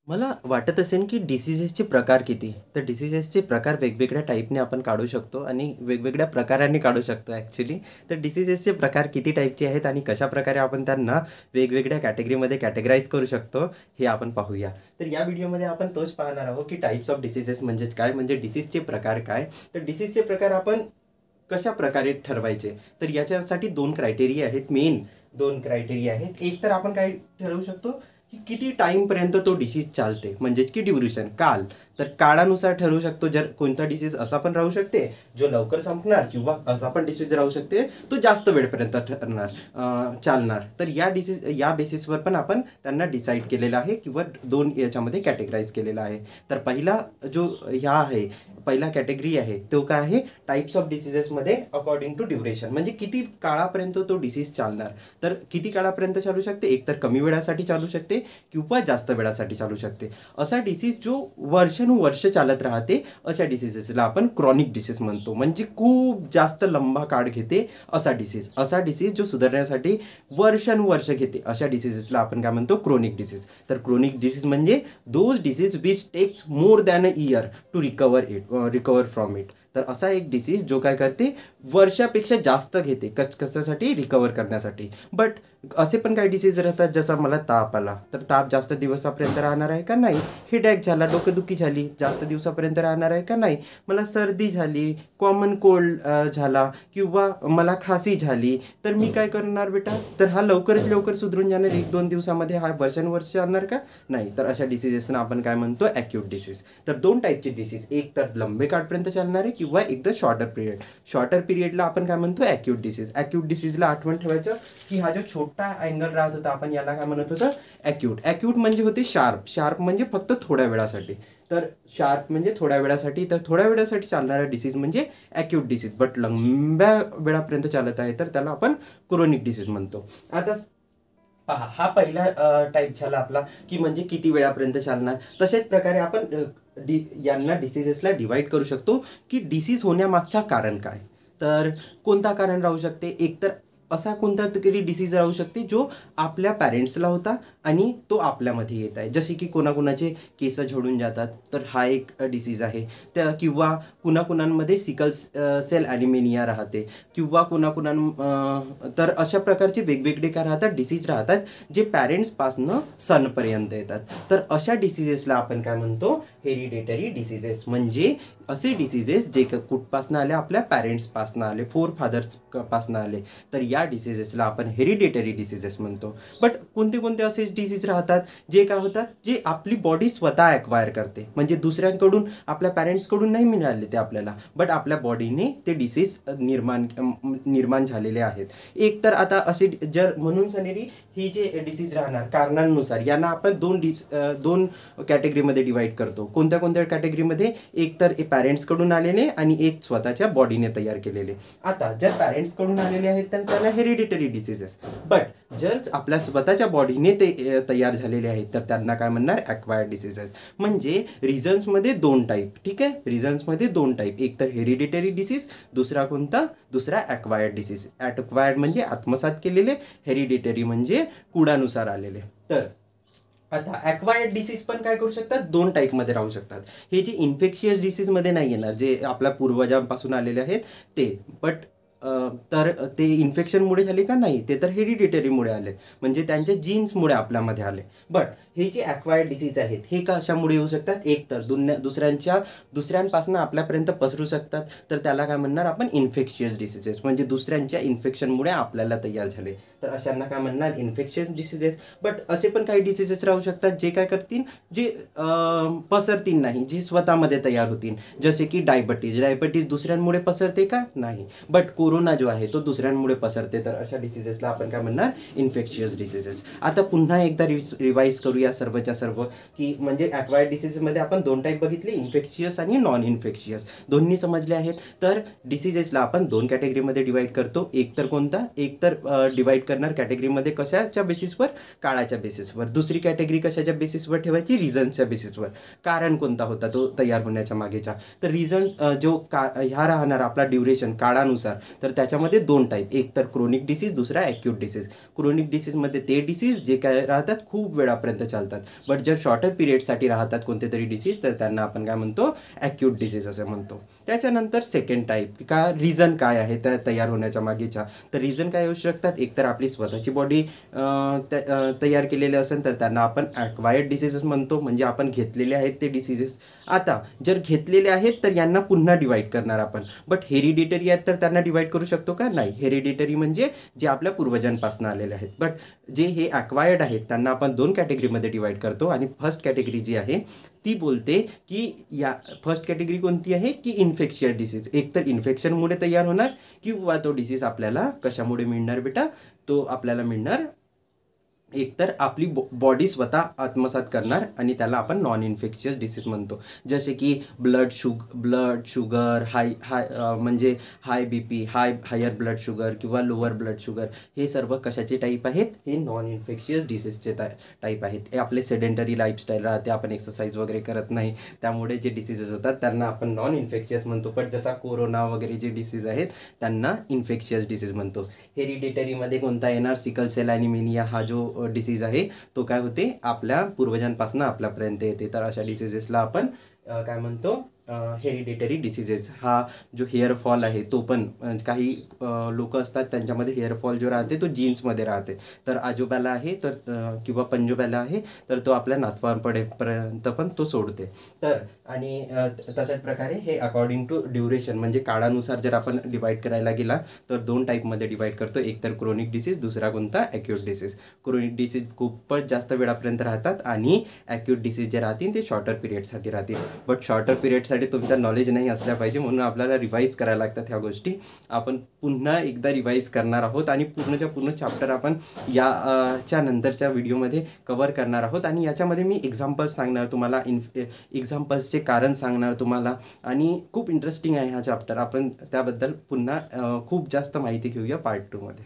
मला वाटत असेल की डिसीजेसचे प्रकार किती? तर डिसीजेसचे प्रकार वेगवेगळ्या टाईपने आपण काढू शकतो आणि वेगवेगळ्या प्रकारांनी काढू शकतो ॲक्चुअली. तर डिसीजेसचे प्रकार किती टाईपचे आहेत आणि कशाप्रकारे आपण त्यांना वेगवेगळ्या कॅटेगरीमध्ये कॅटेगराईज करू शकतो, हे आपण पाहूया. तर या व्हिडिओमध्ये आपण तोच पाहणार आहोत की टाइप्स ऑफ डिसीजेस म्हणजेच काय? म्हणजे डिसीजचे प्रकार काय? तर डिसीजचे प्रकार आपण कशाप्रकारे ठरवायचे? तर याच्यासाठी 2 क्रायटेरिया आहेत, मेन 2 क्रायटेरिया आहेत. एक तर आपण काय ठरवू शकतो की किती टाईमपर्यंत तो डिसीज चालते, म्हणजेच की ड्युरेशन, काल. तर काळानुसार ठरवू शकतो. जर कोणता डिसीज असा पण राहू शकते जो लवकर संपणार, किंवा असा पण डिसीज राहू शकते तो जास्त वेळपर्यंत चालणार. तर या बेसिसवर पण आपण त्यांना डिसाईड केलेलं आहे किंवा 2 याच्यामध्ये कॅटेगराईज केलेलं आहे. तर पहिला कॅटेगरी आहे तो काय आहे? टाईप्स ऑफ डिसीजेसमध्ये अकॉर्डिंग टू ड्युरेशन, म्हणजे किती काळापर्यंत तो डिसीज चालणार. तर किती काळापर्यंत चालू शकते? एक तर कमी वेळासाठी चालू शकते किंवा जास्त वेळासाठी चालू शकते. असा डिसीज जो वर्षानुवर्ष चालत राहते, अशा डिसीजेसला आपण क्रॉनिक डिसीज म्हणतो. म्हणजे खूप जास्त लंबा काळ घेते असा डिसीज जो सुधारण्यासाठी वर्षानुवर्ष घेते, अशा डिसीजेसला आपण काय म्हणतो? Chronic disease. तर क्रोनिक डिसीज म्हणजे those disease which takes more than a year to recover from it. तर असा एक डिसीज जो काय करते, वर्षापेक्षा जास्त घेते कशासाठी? रिकवर करण्यासाठी. बट असे पण काही डिसीज राहतात, जसा मला ताप आला तर ताप जास्त दिवसापर्यंत राहणार आहे का? नाही. हेडॅक झाला, डोकेदुखी झाली, जास्त दिवसापर्यंत राहणार आहे का? नाही. मला सर्दी झाली, कॉमन कोल्ड झाला, किंवा मला खासी झाली, तर मी काय करणार बेटा? तर हा लवकरात लवकर सुधरून जाणार 1-2 दिवसामध्ये, हा वर्षानुवर्ष जाणार का? नाही. तर अशा डिसीजेसना आपण काय म्हणतो? Acute disease. तर 2 टाईपचे डिसीज, एक तर लंबे काळपर्यंत चालणारे किंवा एकदम शॉर्टर पिरियडला आपण काय म्हणतो? Acute disease. ॲक्यूट डिसीजला आठवण ठेवायचं की हा जो छोटा अँगल राहत होता, आपण याला काय म्हणत होतं? ॲक्यूट म्हणजे होते शार्प म्हणजे फक्त थोड्या वेळासाठी. तर शार्प म्हणजे थोड्या वेळासाठी, तर थोड्या वेळासाठी चालणारा डिसीज म्हणजे ॲक्यूट डिसीज. बट लंब्या वेळापर्यंत चालत आहे तर त्याला आपण क्रोनिक डिसीज म्हणतो. आता पहा, हा पहिला टाईप झाला आपला, की म्हणजे किती वेळापर्यंत चालणार. तशाच प्रकारे आपण यांना डिसीजेसला डिवाइड करू शकतो की डिसीज होण्यामागचा कारण काय. तर कोणता कारण राहू शकते? एक तर असा कोणता तरी डिसीज राहू शकते जो आपल्या पॅरेंट्सला होता आणि तो आपल्यामध्ये येत आहे. जसे की कोणाकोणाचे केस झडून जातात, तर हा एक डिसीज आहे. किंवा कुणाकुणांमध्ये सिकल सेल ॲनिमिनिया राहते, किंवा तर अशा प्रकारचे वेगवेगळे काय राहतात? डिसीज राहतात जे पॅरेंट्सपासनं सनपर्यंत येतात. तर अशा डिसीजेसला आपण काय म्हणतो? Hereditary diseases. म्हणजे असे डिसीजेस जे कुठपासनं आले? आपल्या पॅरेंट्सपासनं आले, फोरफादर्सपासनं आले. तर या डिसीजेसला आपण हेरिडेटरी डिसीजेस म्हणतो. बट कोणते असे डिसीज राहतात जे काय होतात? जे आपली बॉडी स्वतः ॲक्वायर करते, म्हणजे दुसऱ्यांकडून, आपल्या पॅरेंट्सकडून नाही मिळाले ते आपल्याला, बट आपल्या बॉडीने ते डिसीज निर्माण झालेले आहेत. एक तर आता असे म्हणून सनेरी ही जे डिसीज राहणार कारणांनुसार, यांना आपण दोन कॅटेगरीमध्ये डिवाइड करतो. कोणत्या कॅटेगरीमध्ये? एक तर पॅरेंट्सकडून आलेले आणि एक स्वतःच्या बॉडीने तयार केलेले. आता जर पॅरेंट्सकडून आलेले आहेत तर त्यांना हेरिडिटरी डिसीजेस. बट जर आपल्या स्वतःच्या बॉडीने ते तयार झालेले आहेत तर त्यांना काय म्हणणार? Acquired diseases. म्हणजे रिझन्समध्ये 2 टाईप. ठीक आहे, रिझन्समध्ये 2 टाईप, एक तर हेरिडिटरी डिसीज, दुसरा कोणता? दुसरा ॲक्वायर्ड डिसीज. ॲक्वायर्ड म्हणजे आत्मसात केलेले, हेरिडिटरी म्हणजे कुळानुसार आलेले. तर आता ॲक्वायर्ड डिसीज पण काय करू शकतात? 2 टाईपमध्ये राहू शकतात. हे जे इन्फेक्शियस डिसीजमध्ये नाही येणार, जे आपल्या पूर्वजांपासून आलेले आहेत ते. बट तर ते इन्फेक्शनमुळे झाले का? नाही. ते तर हेरिडिटरीमुळे आले, म्हणजे त्यांच्या जीन्समुळे आपल्यामध्ये आले. बट हे जे ॲक्वायर्ड डिसीज आहेत हे कशामुळे येऊ शकतात? एक तर दुसऱ्यांपासून आपल्यापर्यंत पसरू शकतात, तर त्याला काय म्हणणार आपण? Infectious diseases. म्हणजे दुसऱ्यांच्या इन्फेक्शनमुळे आपल्याला तयार झाले, तर अशांना काय म्हणणार? Infectious diseases. बट असे पण काही डिसीजेस राहू शकतात जे काय करतील? जे पसरतील नाही, जे स्वतःमध्ये तयार होतील. जसे की डायबिटीज दुसऱ्यांमुळे पसरते का? नाही. बट कोरोना जो आहे तो दुसऱ्यांमुळे पसरते, तर अशा डिसीजेसला आपण काय म्हणणार? Infectious diseases. आता पुन्हा एकदा रिवाईज करूया सर्वच्या सर्व, की म्हणजे ॲक्वायर्ड डिसीजमध्ये आपण 2 टाईप बघितले, इन्फेक्शियस आणि नॉन इन्फेक्शियस. दोन्ही समजले आहेत. तर डिसीजेसला आपण 2 कॅटेगरीमध्ये डिवाईड करतो. एक तर कोणता? एक तर डिवाईड करणार कॅटेगरीमध्ये कशाच्या बेसिसवर? काळाच्या बेसिसवर. दुसरी कॅटेगरी कशाच्या बेसिसवर ठेवायची? रिझन्सच्या बेसिसवर. कारण कोणता होता तो तयार होण्याच्या मागेचा. तर रिझन ह्या राहणार आपला ड्युरेशन काळानुसार. तर त्याच्यामध्ये 2 टाईप, एक तर क्रोनिक डिसीज, दुसरा ॲक्यूट डिसीज. क्रोनिक डिसीजमध्ये ते डिसीज जे काय राहतात खूप वेळापर्यंत चालतात. बट जर शॉर्टर पिरियडसाठी राहतात कोणते तरी डिसीज तर त्यांना आपण काय म्हणतो, ॲक्यूट डिसीज असं म्हणतो. त्याच्यानंतर सेकंड टाईप का रिझन काय आहे त्या तयार होण्याच्या मागेच्या, तर रिझन काय येऊ शकतात, एकतर आपली स्वतःची बॉडी तयार केलेले असेल तर त्यांना आपण ॲक्वायर्ड डिसीजेस म्हणतो, म्हणजे आपण घेतलेले आहेत ते डिसीजेस. आता जर घेतलेले आहेत तर यांना पुन्हा डिवाईड करणार आपण. बट हेरिडिटरी आहेत तर त्यांना डिवाईड करू शकतो का, नाही. हेरिडिटरी म्हणजे जे आपल्या पूर्वजांपासून आलेले आहेत. बट जे हे ॲक्वायर्ड आहेत त्यांना आपण 2 कॅटेगरीमध्ये डिवाईड करतो. आणि फर्स्ट कॅटेगरी जी आहे ती बोलते की या फर्स्ट कॅटेगरी कोणती आहे की इन्फेक्शियस डिसीज. एकतर इन्फेक्शनमुळे तयार होणार किंवा तो डिसीज आपल्याला कशामुळे मिळणार बेटा, तो आपल्याला मिळणार एकतर आपली बॉडी स्वतः आत्मसात करणार आणि त्याला आपण नॉन इन्फेक्शियस डिसीज म्हणतो. जसे की ब्लड शुगर म्हणजे हाय BP, हायर ब्लड शुगर किंवा लोअर ब्लड शुगर, हे सर्व कशाचे टाईप आहेत, हे नॉन इन्फेक्शियस डिसीजचे टाईप आहेत. हे आपले सेडेंटरी लाईफस्टाईल राहते, आपण एक्सरसाइज वगैरे करत नाही, त्यामुळे जे डिसीजेस होतात त्यांना आपण नॉन इन्फेक्शियस म्हणतो. पण जसा कोरोना वगैरे जे डिसीज आहेत त्यांना इन्फेक्शियस डिसीज म्हणतो. हेरिडिटरीमध्ये कोणता येणार, सिकल सेल ॲनिमिया हा जो डिसीज आहे तो काय होते, आपल्या पूर्वजांपासून आपल्यापर्यंत येते. तर अशा डिसीजेसला आपण काय म्हणतो, हेरिडिटरी डिसीजेस. हा जो हेअरफॉल आहे तो पण काही लोक असतात त्यांच्यामध्ये हेअरफॉल जो राहते तो जीन्समध्ये राहते. तर आजोबाला आहे तर किंवा पंजोबाला आहे तर तो आपल्या नातवांपर्यंत पण तो सोडते. तर आणि तशाच प्रकारे हे अकॉर्डिंग टू ड्युरेशन म्हणजे काळानुसार जर आपण डिवाईड करायला गेला तर 2 टाईपमध्ये डिवाईड करतो. एक तर क्रोनिक डिसीज, दुसरा कोणता, ॲक्यूट डिसीज. क्रोनिक डिसीज खूपच जास्त वेळापर्यंत राहतात आणि ॲक्यूट डिसीज जे राहतील ते शॉर्टर पिरियडसाठी राहतील. बट शॉर्टर पिरियडसाठी तुमचं नॉलेज नाही असल्या पाहिजे, म्हणून आपल्याला रिवाईज करायला लागतात ह्या गोष्टी. आपण पुन्हा एकदा रिवाईज करणार आहोत आणि पूर्णच्या पूर्ण चॅप्टर आपण याच्या नंतरच्या व्हिडिओमध्ये कव्हर करणार आहोत. आणि याच्यामध्ये मी एक्झाम्पल्स सांगणार तुम्हाला, एक्झाम्पल्सचे कारण सांगणार तुम्हाला. आणि खूप इंटरेस्टिंग आहे हा चॅप्टर. आपण त्याबद्दल पुन्हा खूप जास्त माहिती घेऊया पार्ट 2 मध्ये.